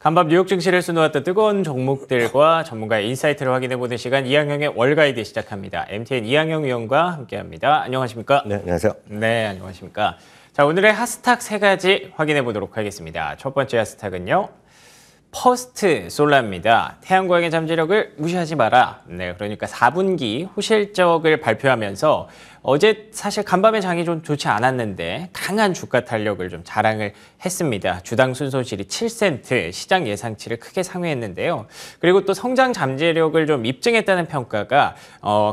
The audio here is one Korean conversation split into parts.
간밤 뉴욕 증시를 수놓았던 뜨거운 종목들과 전문가의 인사이트를 확인해보는 시간 이항영의 월가이드 시작합니다. MTN 이항영 위원과 함께합니다. 안녕하십니까? 네, 안녕하세요. 네, 안녕하십니까? 자, 오늘의 핫스탁 세 가지 확인해보도록 하겠습니다. 첫 번째 핫스탁은요. 퍼스트 솔라입니다. 태양광의 잠재력을 무시하지 마라. 네, 그러니까 4분기 호실적을 발표하면서 어제 사실 간밤에 장이 좀 좋지 않았는데 강한 주가 탄력을 좀 자랑을 했습니다. 주당 순손실이 7센트, 시장 예상치를 크게 상회했는데요. 그리고 또 성장 잠재력을 좀 입증했다는 평가가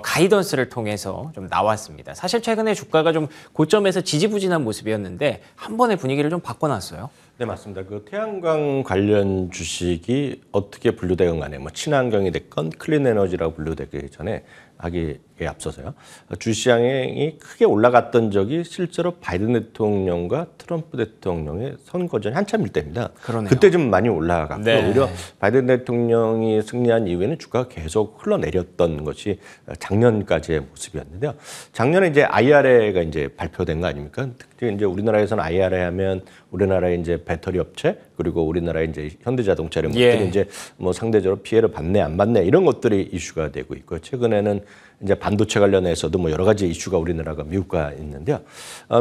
가이던스를 통해서 좀 나왔습니다. 사실 최근에 주가가 좀 고점에서 지지부진한 모습이었는데 한 번에 분위기를 좀 바꿔놨어요. 네, 맞습니다. 그 태양광 관련 주식이 어떻게 분류되건 간에 뭐 친환경이 됐건 클린에너지라고 분류되기 전에 하기에 앞서서요. 주시장이 크게 올라갔던 적이 실제로 바이든 대통령과 트럼프 대통령의 선거 전 한참일 때입니다. 그러네요. 그때 좀 많이 올라갔고 네. 오히려 바이든 대통령이 승리한 이후에는 주가가 계속 흘러내렸던 것이 작년까지의 모습이었는데요. 작년에 이제 IRA가 이제 발표된 거 아닙니까? 특히 이제 우리나라에서는 IRA 하면 우리나라의 이제 배터리 업체 그리고 우리나라의 이제 현대자동차 이런 것들이 이제 뭐 상대적으로 피해를 받네 안 받네 이런 것들이 이슈가 되고 있고 최근에는 이제 반도체 관련해서도 뭐 여러 가지 이슈가 우리나라가 미국과 있는데요.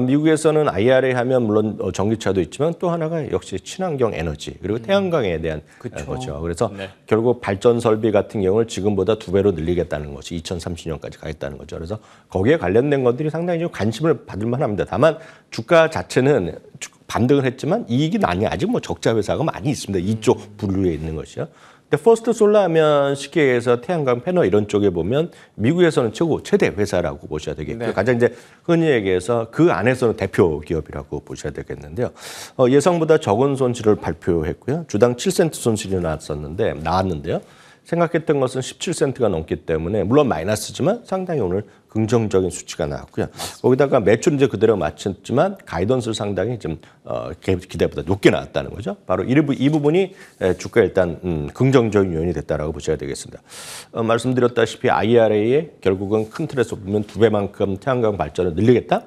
미국에서는 IRA 하면 물론 전기차도 있지만 또 하나가 역시 친환경 에너지 그리고 태양광에 대한 거죠. 그래서 결국 발전 설비 같은 경우를 지금보다 2배로 늘리겠다는 것이 2030년까지 가겠다는 거죠. 그래서 거기에 관련된 것들이 상당히 좀 관심을 받을 만합니다. 다만 주가 자체는 반등을 했지만 이익이 아직 뭐 적자 회사가 많이 있습니다. 이쪽 분류에 있는 것이요. 근데 퍼스트 솔라 하면 쉽게 얘기해서 태양광 패널 이런 쪽에 보면 미국에서는 최대 회사라고 보셔야 되겠고요. 네. 가장 이제 흔히 얘기해서 그 안에서는 대표 기업이라고 보셔야 되겠는데요. 예상보다 적은 손실을 발표했고요. 주당 7센트 손실이 나왔는데요. 생각했던 것은 17센트가 넘기 때문에 물론 마이너스지만 상당히 오늘 긍정적인 수치가 나왔고요. 거기다가 매출은 이제 그대로 맞췄지만 가이던스 상당히 좀 기대보다 높게 나왔다는 거죠. 바로 이 부분이 주가 일단 긍정적인 요인이 됐다라고 보셔야 되겠습니다. 말씀드렸다시피 IRA에 결국은 큰 틀에서 보면 2배만큼 태양광 발전을 늘리겠다.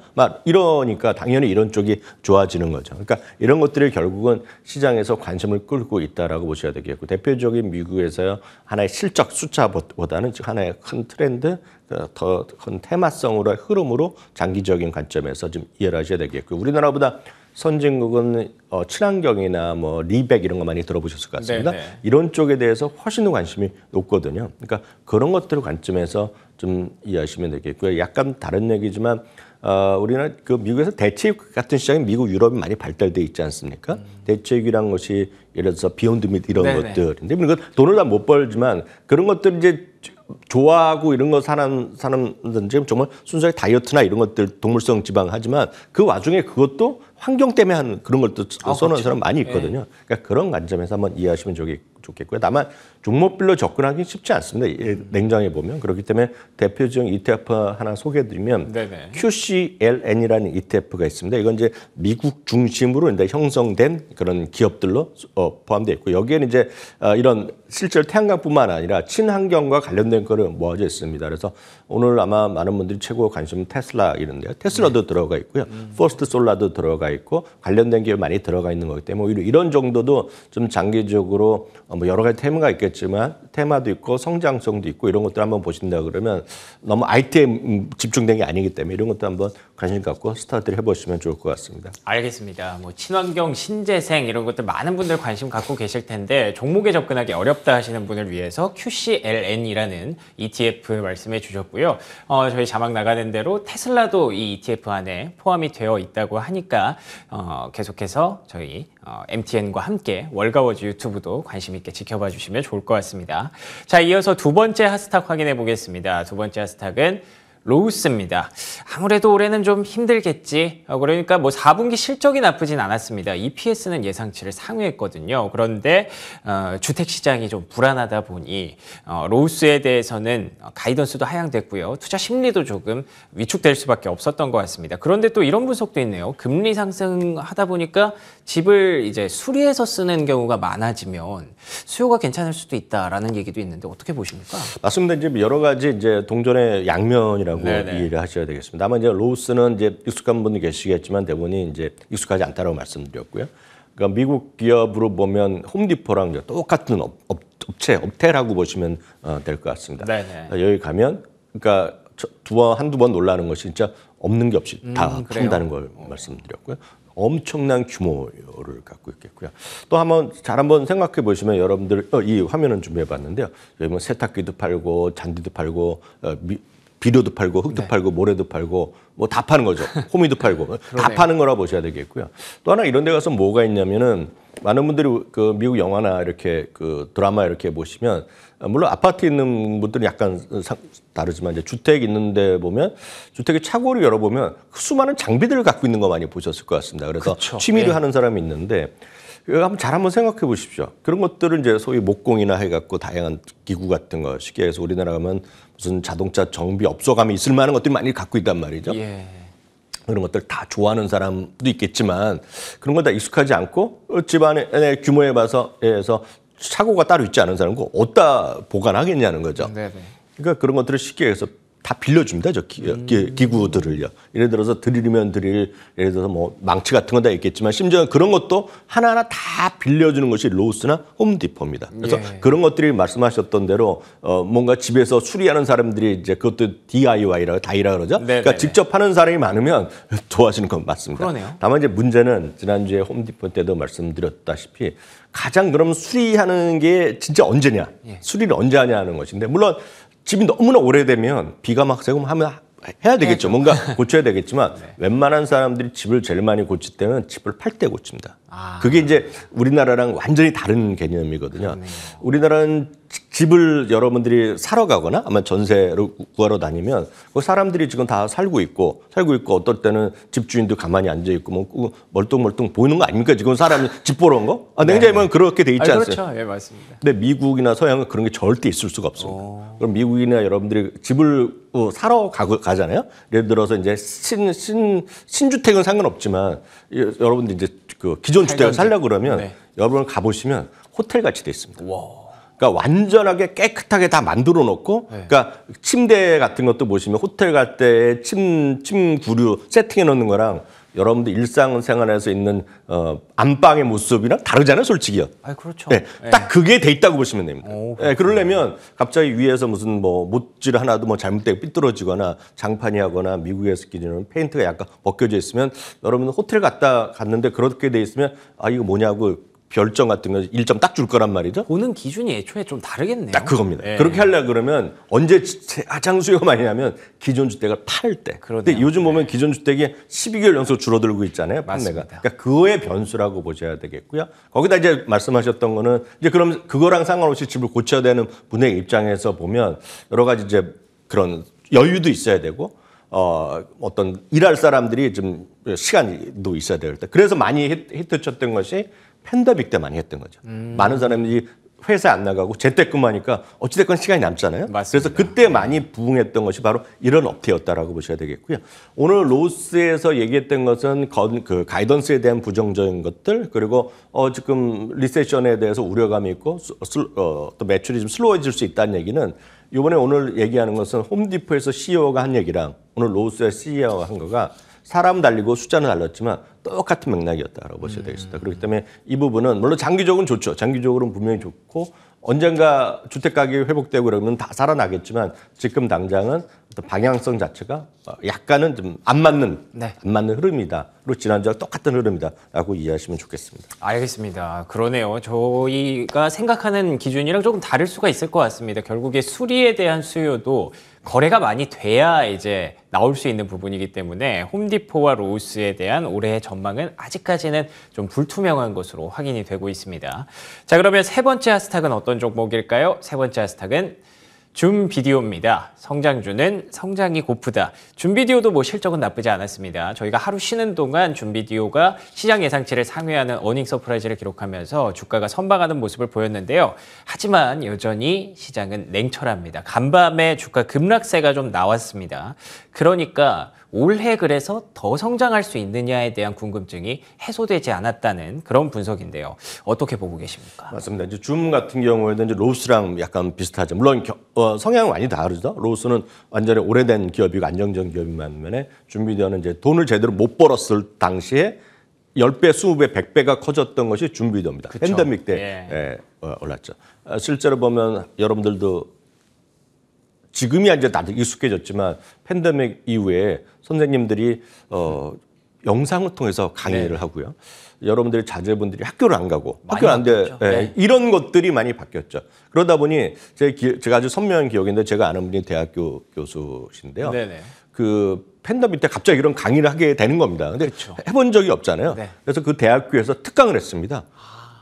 이러니까 당연히 이런 쪽이 좋아지는 거죠. 그러니까 이런 것들이 결국은 시장에서 관심을 끌고 있다라고 보셔야 되겠고 대표적인 미국에서 하나의 실적 숫자보다는 즉 하나의 큰 트렌드 더 큰 테마성으로 흐름으로 장기적인 관점에서 좀 이해를 하셔야 되겠고요. 우리나라보다 선진국은 친환경이나 뭐 리백 이런 거 많이 들어보셨을 것 같습니다. 네네. 이런 쪽에 대해서 훨씬 더 관심이 높거든요. 그러니까 그런 것들 관점에서 좀 이해하시면 되겠고요. 약간 다른 얘기지만 우리는 그 미국에서 대체육 같은 시장이 미국, 유럽이 많이 발달돼 있지 않습니까? 대체육이란 것이 예를 들어서 비욘드 밋 이런 것들인데 물론 돈을 다 못 벌지만 그런 것들 이제 좋아하고 이런 거 사는 지금 정말 순수하게 다이어트나 이런 것들 동물성 지방 하지만 그 와중에 그것도 환경 때문에 하는 그런 것도 선호하는 사람 많이 있거든요. 그러니까 그런 관점에서 한번 이해하시면 좋겠고요. 다만 종목별로 접근하기 쉽지 않습니다. 냉정히 보면. 그렇기 때문에 대표적인 ETF 하나 소개해드리면 QCLN이라는 ETF가 있습니다. 이건 이제 미국 중심으로 이제 형성된 그런 기업들로 포함되어 있고 여기에는 이제 이런 실제로 태양광뿐만 아니라 친환경과 관련된 거를 모아져 있습니다. 그래서 오늘 아마 많은 분들이 최고 관심은 테슬라 이런데요. 테슬라도 들어가 있고요. 퍼스트 솔라도 들어가 있고 관련된 기업이 많이 들어가 있는 거기 때문에 오히려 이런 정도도 좀 장기적으로 뭐 여러 가지 테마가 있겠지만 테마도 있고 성장성도 있고 이런 것들 한번 보신다 그러면 너무 IT에 집중된 게 아니기 때문에 이런 것도 한번 관심 갖고 스타트를 해보시면 좋을 것 같습니다. 알겠습니다. 뭐 친환경, 신재생 이런 것들 많은 분들 관심 갖고 계실 텐데 종목에 접근하기 어렵다 하시는 분을 위해서 QCLN이라는 ETF 말씀해 주셨고요. 저희 자막 나가는 대로 테슬라도 이 ETF 안에 포함이 되어 있다고 하니까 계속해서 저희 MTN과 함께 월가워즈 유튜브도 관심 있게 지켜봐 주시면 좋을 것 같습니다. 자, 이어서 두 번째 핫스탁 확인해 보겠습니다. 두 번째 핫스탁은 로우스입니다. 아무래도 올해는 좀 힘들겠지. 그러니까 뭐 4분기 실적이 나쁘진 않았습니다. EPS는 예상치를 상회했거든요. 그런데 주택시장이 좀 불안하다 보니 로우스에 대해서는 가이던스도 하향됐고요. 투자 심리도 조금 위축될 수밖에 없었던 것 같습니다. 그런데 또 이런 분석도 있네요. 금리 상승하다 보니까 집을 이제 수리해서 쓰는 경우가 많아지면 수요가 괜찮을 수도 있다라는 얘기도 있는데 어떻게 보십니까? 맞습니다. 이제 여러 가지 이제 동전의 양면이라고 이해를 하셔야 되겠습니다. 아마 이제 로우스는 이제 익숙한 분이 계시겠지만 대부분이 이제 익숙하지 않다라고 말씀드렸고요. 그러니까 미국 기업으로 보면 홈디포랑 이제 똑같은 업체라고 보시면 될 것 같습니다. 네네. 여기 가면 그러니까 한두 번 놀라는 것이 진짜 없는 게 없이 다 그래요? 판다는 걸 말씀드렸고요. 엄청난 규모를 갖고 있겠고요. 또 한번 생각해 보시면 여러분들 이 화면은 준비해 봤는데요. 여기 뭐 세탁기도 팔고 잔디도 팔고 비료도 팔고 흙도 네. 팔고 모래도 팔고 뭐 다 파는 거죠. 호미도 팔고 다 파는 거라 보셔야 되겠고요. 또 하나 이런 데 가서 뭐가 있냐면은 많은 분들이 그 미국 영화나 이렇게 그 드라마 이렇게 보시면 물론 아파트 있는 분들은 약간 다르지만 이제 주택 있는데 보면 주택의 차고를 열어보면 수많은 장비들을 갖고 있는 거 많이 보셨을 것 같습니다. 그래서 그쵸. 취미로 네. 하는 사람이 있는데 한번 생각해 보십시오. 그런 것들은 이제 소위 목공이나 해갖고 다양한 기구 같은 거 쉽게 해서 우리나라 가면 무슨 자동차 정비 업소감이 있을 만한 것들이 많이 갖고 있단 말이죠. 예. 그런 것들 다 좋아하는 사람도 있겠지만 그런 거 다 익숙하지 않고 집안의 규모에 봐서 차고가 따로 있지 않은 사람은 어디다 보관하겠냐는 거죠. 네네. 그러니까 그런 것들을 쉽게 해서 다 빌려줍니다. 기구들을요. 예를 들어서 드릴이면 드릴, 예를 들어서 뭐 망치 같은 건 다 있겠지만 심지어 그런 것도 하나하나 다 빌려주는 것이 로스나 홈디포입니다. 그래서 예. 그런 것들이 말씀하셨던 대로 뭔가 집에서 수리하는 사람들이 이제 그것도 DIY라고 다이라 그러죠. 네네네. 그러니까 직접 하는 사람이 많으면 도와주는 건 맞습니다. 그러네요. 다만 이제 문제는 지난주에 홈디포 때도 말씀드렸다시피 가장 그럼 수리하는 게 진짜 언제냐, 예. 수리를 언제 하냐 하는 것인데 물론 집이 너무나 오래되면 비가 막 새고 하면 해야 되겠죠. 뭔가 고쳐야 되겠지만 웬만한 사람들이 집을 제일 많이 고칠 때는 집을 팔 때 고칩니다. 그게 이제 우리나라랑 완전히 다른 개념이거든요. 우리나라는 집을 여러분들이 사러 가거나 아마 전세로 구하러 다니면 그 사람들이 지금 다 살고 있고 어떨 때는 집주인도 가만히 앉아 있고 뭐 멀뚱멀뚱 보이는 거 아닙니까? 지금 사람이 집 보러 온 거? 냉장에 보면 그렇게 돼 있지 않습니까? 그렇죠. 예, 맞습니다. 근데 미국이나 서양은 그런 게 절대 있을 수가 없습니다. 그럼 미국이나 여러분들이 집을 사러 가잖아요. 예를 들어서 이제 신주택은 상관없지만 여러분들 이제 그 기존 주택을 살려고 그러면 네. 여러분 가보시면 호텔 같이 돼 있습니다. 와. 그러니까 완전하게 깨끗하게 다 만들어 놓고, 그러니까 침대 같은 것도 보시면 호텔 갈 때 침구류 세팅해 놓는 거랑 여러분들 일상생활에서 있는 안방의 모습이랑 다르잖아요, 솔직히요. 그렇죠. 네, 딱 그게 돼 있다고 보시면 됩니다. 오, 네, 그러려면 갑자기 위에서 무슨 뭐 못질 하나도 뭐 잘못되고 삐뚤어지거나 장판이 하거나 미국에서 기준으로는 페인트가 약간 벗겨져 있으면 여러분 호텔 갔는데 그렇게 돼 있으면 이거 뭐냐고 별점 같은 거 1점 딱 줄 거란 말이죠. 보는 기준이 애초에 좀 다르겠네요. 딱 그겁니다. 예. 그렇게 하려고 그러면 언제 가장 수요가 많이 나면 기존 주택을 팔 때. 근데 그러네요. 요즘 보면 기존 주택이 12개월 연속 줄어들고 있잖아요. 판매가. 맞습니다. 그러니까 그거의 변수라고 보셔야 되겠고요. 거기다 이제 말씀하셨던 거는 이제 그럼 그거랑 상관없이 집을 고쳐야 되는 분의 입장에서 보면 여러 가지 이제 그런 여유도 있어야 되고 어떤 일할 사람들이 좀 시간도 있어야 될 때. 그래서 많이 히트쳤던 것이 팬데믹 때 많이 했던 거죠. 많은 사람들이 회사 안 나가고 재택근무하니까 어찌됐건 시간이 남잖아요. 맞습니다. 그래서 그때 많이 부응했던 것이 바로 이런 업태였다라고 보셔야 되겠고요. 오늘 로스에서 얘기했던 것은 그 가이던스에 대한 부정적인 것들 그리고 지금 리세션에 대해서 우려감이 있고 또 매출이 좀 슬로워질 수 있다는 얘기는 이번에 오늘 얘기하는 것은 홈디포에서 CEO가 한 얘기랑 오늘 로스의 CEO가 한 거가 사람 달리고 숫자는 달랐지만 똑같은 맥락이었다라고 보셔야 되겠습니다. 그렇기 때문에 이 부분은 물론 장기적으로는 좋죠. 장기적으로는 분명히 좋고 언젠가 주택 가격이 회복되고 그러면 다 살아나겠지만 지금 당장은 어떤 방향성 자체가 약간은 좀 안 맞는 흐름이다. 그리고 지난주와 똑같은 흐름이다라고 이해하시면 좋겠습니다. 알겠습니다. 그러네요. 저희가 생각하는 기준이랑 조금 다를 수가 있을 것 같습니다. 결국에 수리에 대한 수요도 거래가 많이 돼야 이제 나올 수 있는 부분이기 때문에 홈디포와 로스에 대한 올해의 전망은 아직까지는 좀 불투명한 것으로 확인이 되고 있습니다. 자, 그러면 세 번째 하스탁은 어떤 종목일까요? 세 번째 하스탁은 줌비디오입니다. 성장주는 성장이 고프다. 줌비디오도 뭐 실적은 나쁘지 않았습니다. 저희가 하루 쉬는 동안 줌비디오가 시장 예상치를 상회하는 어닝 서프라이즈를 기록하면서 주가가 선방하는 모습을 보였는데요. 하지만 여전히 시장은 냉철합니다. 간밤에 주가 급락세가 좀 나왔습니다. 그러니까 올해 그래서 더 성장할 수 있느냐에 대한 궁금증이 해소되지 않았다는 그런 분석인데요. 어떻게 보고 계십니까? 맞습니다. 이제 줌 같은 경우에는 이제 로스랑 약간 비슷하죠. 물론 성향은 많이 다르죠. 로스는 완전히 오래된 기업이고 안정적인 기업인 반면에 줌비디오는 이제 돈을 제대로 못 벌었을 당시에 10배, 20배, 100배가 커졌던 것이 줌비디오입니다. 그쵸. 팬데믹 때 예. 올랐죠. 실제로 보면 여러분들도 지금이 이제 다들 익숙해졌지만 팬데믹 이후에 선생님들이 영상을 통해서 강의를 하고요. 여러분들의 자제분들이 학교를 안 가고 학교 안 돼. 네. 이런 것들이 많이 바뀌었죠. 그러다 보니 제가 아주 선명한 기억인데 제가 아는 분이 대학교 교수신데요. 네네. 그 팬데믹 때 갑자기 이런 강의를 하게 되는 겁니다. 근데 그쵸. 해본 적이 없잖아요. 네. 그래서 그 대학교에서 특강을 했습니다.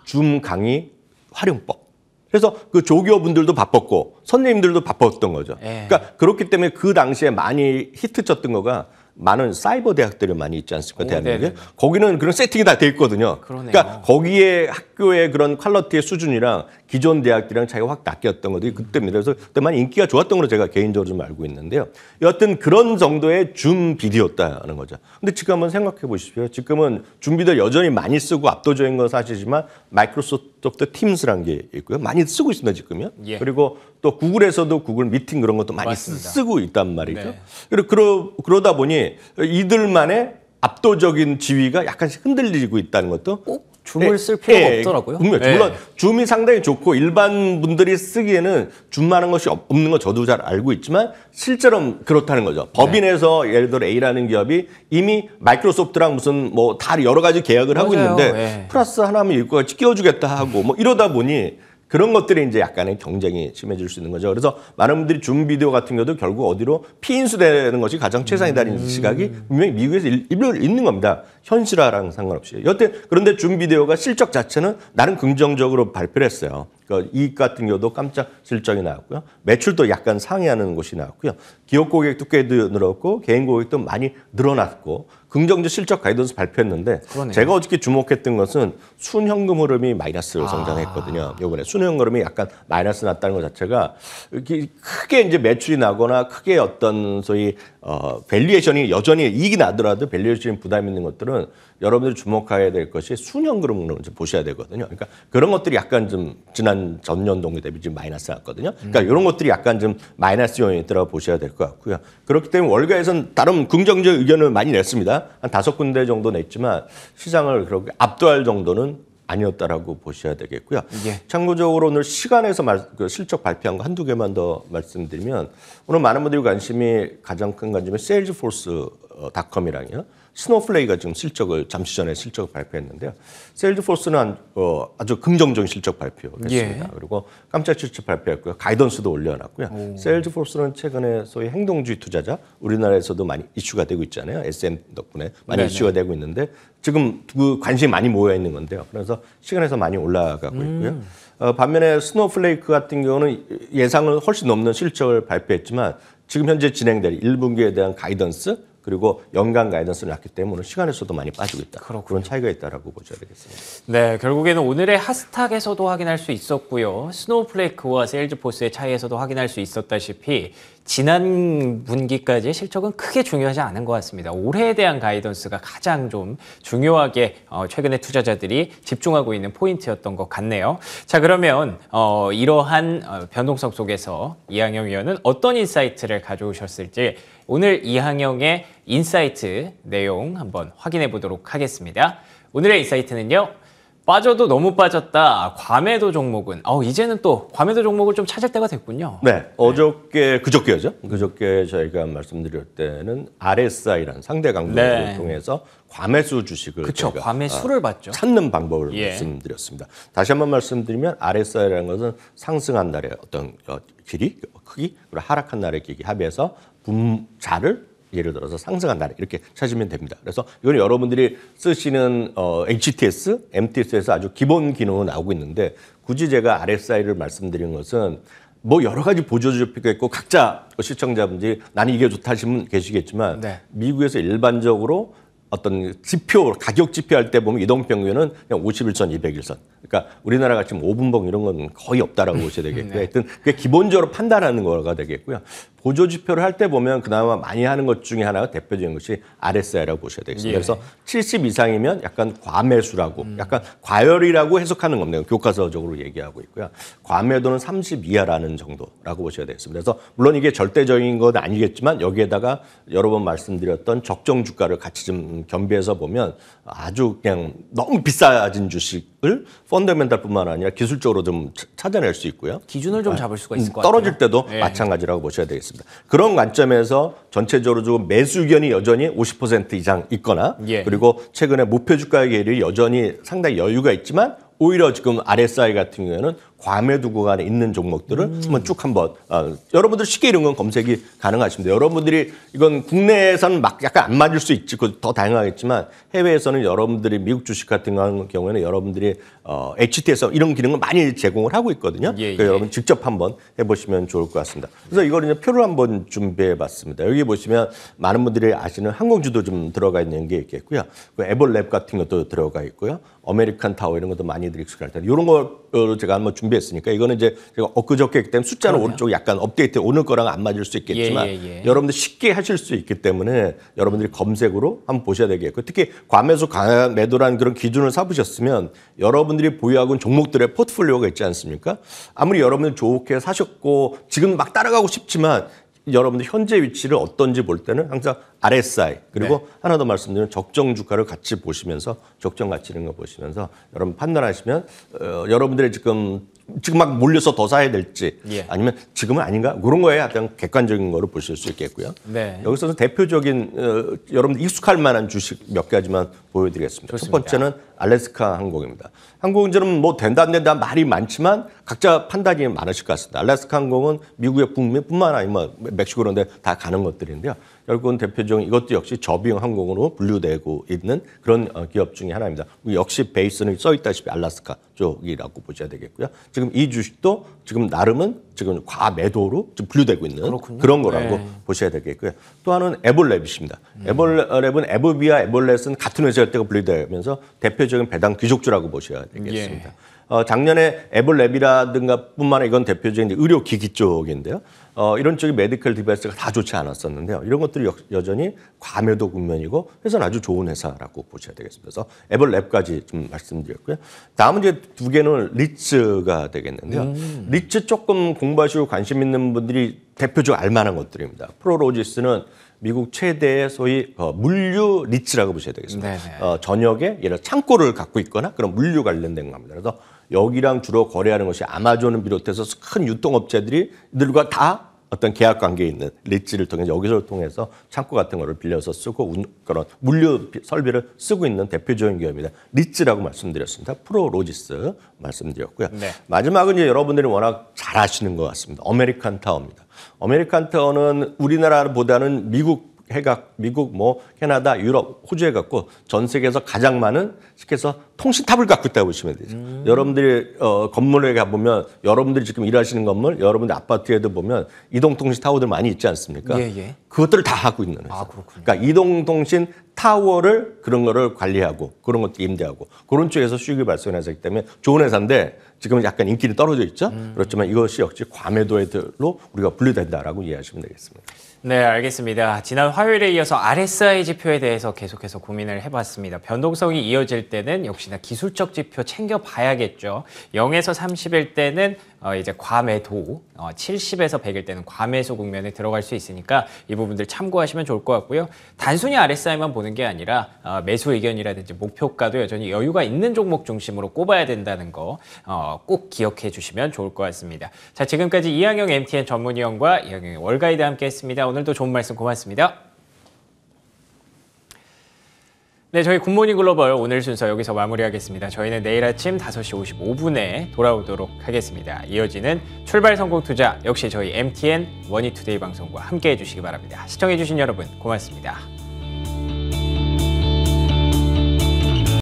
줌 강의 활용법. 그래서 그 조교분들도 바빴고 선생님들도 바빴던 거죠. 예. 그러니까 그렇기 때문에 그 당시에 많이 히트쳤던 거가 많은 사이버 대학들이 많이 있지 않습니까? 대한민국에. 네네. 거기는 그런 세팅이 다 돼 있거든요. 그러네요. 그러니까 거기에 학교의 그런 퀄리티의 수준이랑 기존 대학들이랑 차이가 확 낚였던 것이 그때입니다. 그래서 그때 많이 인기가 좋았던 걸로 제가 개인적으로 좀 알고 있는데요. 여하튼 그런 정도의 줌 비디오였다는 거죠. 근데 지금 한번 생각해 보십시오. 지금은 줌 비디오 여전히 많이 쓰고 압도적인 건 사실이지만 마이크로소프트 팀스라는 게 있고요. 많이 쓰고 있습니다, 지금요. 예. 그리고 또 구글에서도 구글 미팅 그런 것도 많이 맞습니다. 쓰고 있단 말이죠. 네. 그러다 보니 이들만의 압도적인 지위가 약간씩 흔들리고 있다는 것도 꼭 줌을 쓸 필요가 없더라고요. 네. 물론 줌이 상당히 좋고 일반 분들이 쓰기에는 줌만한 것이 없는 거 저도 잘 알고 있지만 실제로 그렇다는 거죠. 법인에서 예를 들어 A라는 기업이 이미 마이크로소프트랑 무슨 뭐 다 여러 가지 계약을 하고 맞아요. 있는데 네. 플러스 하나면 이거 끼워주겠다 하고 뭐 이러다 보니 그런 것들이 이제 약간의 경쟁이 심해질 수 있는 거죠. 그래서 많은 분들이 줌 비디오 같은 경우도 결국 어디로 피인수되는 것이 가장 최상이다는 시각이 분명히 미국에서 일부 있는 겁니다. 현실화랑 상관없이. 여튼 그런데 줌 비디오가 실적 자체는 나름 긍정적으로 발표를 했어요. 그러니까 이익 같은 경우도 깜짝 실적이 나왔고요. 매출도 약간 상회하는 곳이 나왔고요. 기업 고객도 꽤 늘었고 개인 고객도 많이 늘어났고 긍정적 실적 가이던스 발표했는데 그러네요. 제가 어저께 주목했던 것은 순현금 흐름이 마이너스로 성장했거든요. 이번에 순현금 흐름이 약간 마이너스 났다는 것 자체가 이렇게 크게 이제 매출이 나거나 크게 어떤 소위 밸류에이션이 여전히 이익이 나더라도 밸류에이션이 부담 있는 것들은 여러분들이 주목해야 될 것이 순현금으로 이제 보셔야 되거든요. 그러니까 그런 것들이 약간 좀 지난 전년 동기 대비 지금 마이너스 났거든요. 그러니까 이런 것들이 약간 좀 마이너스 요인이 있더라고 보셔야 될 것 같고요. 그렇기 때문에 월가에서는 다른 긍정적 의견을 많이 냈습니다. 한 5군데 정도 냈지만 시장을 그렇게 압도할 정도는 아니었다라고 보셔야 되겠고요. 예. 참고적으로 오늘 시간에서 그 실적 발표한 거 한두 개만 더 말씀드리면 오늘 많은 분들이 관심이 가장 큰 관심이 세일즈포스닷컴이랑요. 스노플레이가 지금 실적을 잠시 전에 실적을 발표했는데요. 세일즈포스는 아주 긍정적인 실적 발표했습니다. 예. 그리고 깜짝 실적 발표했고요. 가이던스도 올려놨고요. 세일즈포스는 최근에 소위 행동주의 투자자 우리나라에서도 많이 이슈가 되고 있잖아요. SM 덕분에 많이 네네. 이슈가 되고 있는데 지금 그 관심이 많이 모여 있는 건데요. 그래서 시간에서 많이 올라가고 있고요. 반면에 스노플레이크 같은 경우는 예상을 훨씬 넘는 실적을 발표했지만 지금 현재 진행될 1분기에 대한 가이던스 그리고 연간 가이던스를 났기 때문에 시간에서도 많이 빠지고 있다. 그런 차이가 있다라고 보셔야 되겠습니다. 네, 결국에는 오늘의 하스탁에서도 확인할 수 있었고요. 스노우플레이크와 세일즈포스의 차이에서도 확인할 수 있었다시피 지난 분기까지의 실적은 크게 중요하지 않은 것 같습니다. 올해에 대한 가이던스가 가장 좀 중요하게 최근에 투자자들이 집중하고 있는 포인트였던 것 같네요. 자, 그러면 이러한 변동성 속에서 이항영 위원은 어떤 인사이트를 가져오셨을지 오늘 이항영의 인사이트 내용 한번 확인해 보도록 하겠습니다. 오늘의 인사이트는요. 빠져도 너무 빠졌다. 과매도 종목은 이제는 또 과매도 종목을 좀 찾을 때가 됐군요. 네, 그저께죠. 그저께 저희가 말씀드릴 때는 RSI라는 상대 강도를 네. 통해서 과매수 주식을 그쵸, 저희가, 과매수를 봤죠. 찾는 방법을 예. 말씀드렸습니다. 다시 한번 말씀드리면 RSI라는 것은 상승한 날의 어떤 길이, 크기, 그리고 하락한 날의 길이 합해서 분자를 예를 들어서 상승한 날 이렇게 찾으면 됩니다. 그래서 이건 여러분들이 쓰시는 HTS, MTS에서 아주 기본 기능으로 나오고 있는데 굳이 제가 RSI를 말씀드린 것은 뭐 여러 가지 보조지표가 있고 각자 시청자분들이 나는 이게 좋다 하시는 분 계시겠지만 네. 미국에서 일반적으로 어떤 지표, 가격 지표 할 때 보면 이동평균은 그냥 51선, 200일선. 그러니까 우리나라 같이 5분봉 이런 건 거의 없다라고 보셔야 되겠고요. 하여튼 그게 기본적으로 판단하는 거가 되겠고요. 보조 지표를 할 때 보면 그나마 많이 하는 것 중에 하나가 대표적인 것이 RSI라고 보셔야 되겠습니다. 예. 그래서 70 이상이면 약간 과매수라고, 약간 과열이라고 해석하는 겁니다. 교과서적으로 얘기하고 있고요. 과매도는 30 이하라는 정도라고 보셔야 되겠습니다. 그래서 물론 이게 절대적인 건 아니겠지만 여기에다가 여러 번 말씀드렸던 적정 주가를 같이 좀 겸비해서 보면 아주 그냥 너무 비싸진 주식을 펀더멘탈뿐만 아니라 기술적으로 좀 찾아낼 수 있고요. 기준을 좀 잡을 수가 있을 것 같아요. 떨어질 때도 예. 마찬가지라고 보셔야 되겠습니다. 그런 관점에서 전체적으로 좀 매수 의견이 여전히 50% 이상 있거나 예. 그리고 최근에 목표 주가의 계율이 여전히 상당히 여유가 있지만 오히려 지금 RSI 같은 경우에는 과매도 구간에 있는 종목들을 한번 쭉 한번 여러분들 쉽게 이런 건 검색이 가능하십니다. 여러분들이 이건 국내에서는 막 약간 안 맞을 수 있지 더 다양하겠지만 해외에서는 여러분들이 미국 주식 같은 경우에는 여러분들이 HT에서 이런 기능을 많이 제공을 하고 있거든요. 예, 그러니까 예. 여러분 직접 한번 해보시면 좋을 것 같습니다. 그래서 이걸 이제 표를 한번 준비해봤습니다. 여기 보시면 많은 분들이 아시는 항공주도 좀 들어가 있는 게 있겠고요. 그 에볼랩 같은 것도 들어가 있고요. 아메리칸 타워 이런 것도 많이들 익숙할 텐데 이런 걸 제가 한번 준비했으니까 이거는 이제 제가 엊그저께 했기 때문에 숫자는 그러네요. 오른쪽 약간 업데이트 오늘 거랑 안 맞을 수 있겠지만 예. 여러분들 쉽게 하실 수 있기 때문에 여러분들이 검색으로 한번 보셔야 되겠고 특히 과매수 과매도라는 그런 기준을 삼으셨으면 여러분들이 보유하고 있는 종목들의 포트폴리오가 있지 않습니까? 아무리 여러분들 좋게 사셨고 지금 막 따라가고 싶지만 여러분들 현재 위치를 어떤지 볼 때는 항상 RSI 그리고 하나 더 말씀드리면 적정 주가를 같이 보시면서 적정 가치 이런 거 보시면서 여러분 판단하시면 여러분들의 지금 막 몰려서 더 사야 될지 예. 아니면 지금은 아닌가 그런 거에 약간 객관적인 거를 보실 수 있겠고요. 네. 여기서는 대표적인 여러분들 익숙할 만한 주식 몇 가지만 보여드리겠습니다. 좋습니다. 첫 번째는 알래스카 항공입니다. 항공주는 뭐 된다 안 된다 말이 많지만 각자 판단이 많으실 것 같습니다. 알래스카 항공은 미국의 북미뿐만 아니라 멕시코 그런 데 다 가는 것들인데요. 결국은 대표적인 이것도 역시 저비용 항공으로 분류되고 있는 그런 기업 중에 하나입니다. 역시 베이스는 써 있다시피 알래스카 쪽이라고 보셔야 되겠고요. 지금 이 주식도 지금 나름은 지금 과매도로 지금 분류되고 있는 그렇군요. 그런 거라고 네. 보셔야 되겠고요. 또 하나는 에볼랩이십니다. 에볼랩은 에버비와 에볼렛은 같은 회사일 때가 분류되면서 대표적인 배당 귀족주라고 보셔야 되겠습니다. 작년에 에볼랩이라든가 뿐만 아니라 이건 대표적인 의료기기 쪽인데요. 이런 쪽이 메디컬 디바이스가 다 좋지 않았었는데요. 이런 것들이 여전히 과매도 국면이고 회사는 아주 좋은 회사라고 보셔야 되겠습니다. 그래서 에볼랩까지 좀 말씀드렸고요. 다음은 이제 두 개는 리츠가 되겠는데요. 리츠 조금 공부하시고 관심 있는 분들이 대표적으로 알만한 것들입니다. 프로로지스는 미국 최대의 소위 물류 리츠라고 보셔야 되겠습니다. 전역에 예를 들어 창고를 갖고 있거나 그런 물류 관련된 겁니다. 그래서 여기랑 주로 거래하는 것이 아마존을 비롯해서 큰 유통업체들이 이들과 다 어떤 계약 관계에 있는 리츠를 통해서 여기서 통해서 창고 같은 거를 빌려서 쓰고 그런 물류 설비를 쓰고 있는 대표적인 기업입니다. 리츠라고 말씀드렸습니다. 프로로지스 말씀드렸고요. 네. 마지막은 이제 여러분들이 워낙 잘 아시는 것 같습니다. 아메리칸 타워입니다. 아메리칸 타워는 우리나라보다는 미국 해각, 미국, 캐나다, 유럽, 호주에 갖고 전 세계에서 가장 많은 쉽게 해서 통신탑을 갖고 있다고 보시면 되죠. 여러분들이 건물에 가보면 여러분들이 지금 일하시는 건물, 여러분들 아파트에도 보면 이동통신 타워들 많이 있지 않습니까? 예. 그것들을 다 하고 있는 회사. 그렇군요. 그러니까 이동통신 타워를 그런 거를 관리하고 그런 것도 임대하고 그런 쪽에서 수익을 발생하는 회사이기 때문에 좋은 회사인데 지금은 약간 인기는 떨어져 있죠. 그렇지만 이것이 역시 과매도로 우리가 분류된다라고 이해하시면 되겠습니다. 네, 알겠습니다. 지난 화요일에 이어서 RSI 지표에 대해서 계속해서 고민을 해봤습니다. 변동성이 이어질 때는 역시나 기술적 지표 챙겨봐야겠죠. 0에서 30일 때는 이제 과매도, 70에서 100일 때는 과매수 국면에 들어갈 수 있으니까 이 부분들 참고하시면 좋을 것 같고요. 단순히 RSI만 보는 게 아니라 매수 의견이라든지 목표가도 여전히 여유가 있는 종목 중심으로 꼽아야 된다는 거 꼭 기억해 주시면 좋을 것 같습니다. 자, 지금까지 이항영 MTN 전문위원과 이항영의 월가이드 함께 했습니다. 오늘도 좋은 말씀 고맙습니다. 네, 저희 굿모닝 글로벌 오늘 순서 여기서 마무리하겠습니다. 저희는 내일 아침 5시 55분에 돌아오도록 하겠습니다. 이어지는 출발 성공 투자 역시 저희 MTN 머니투데이 방송과 함께 해주시기 바랍니다. 시청해주신 여러분 고맙습니다.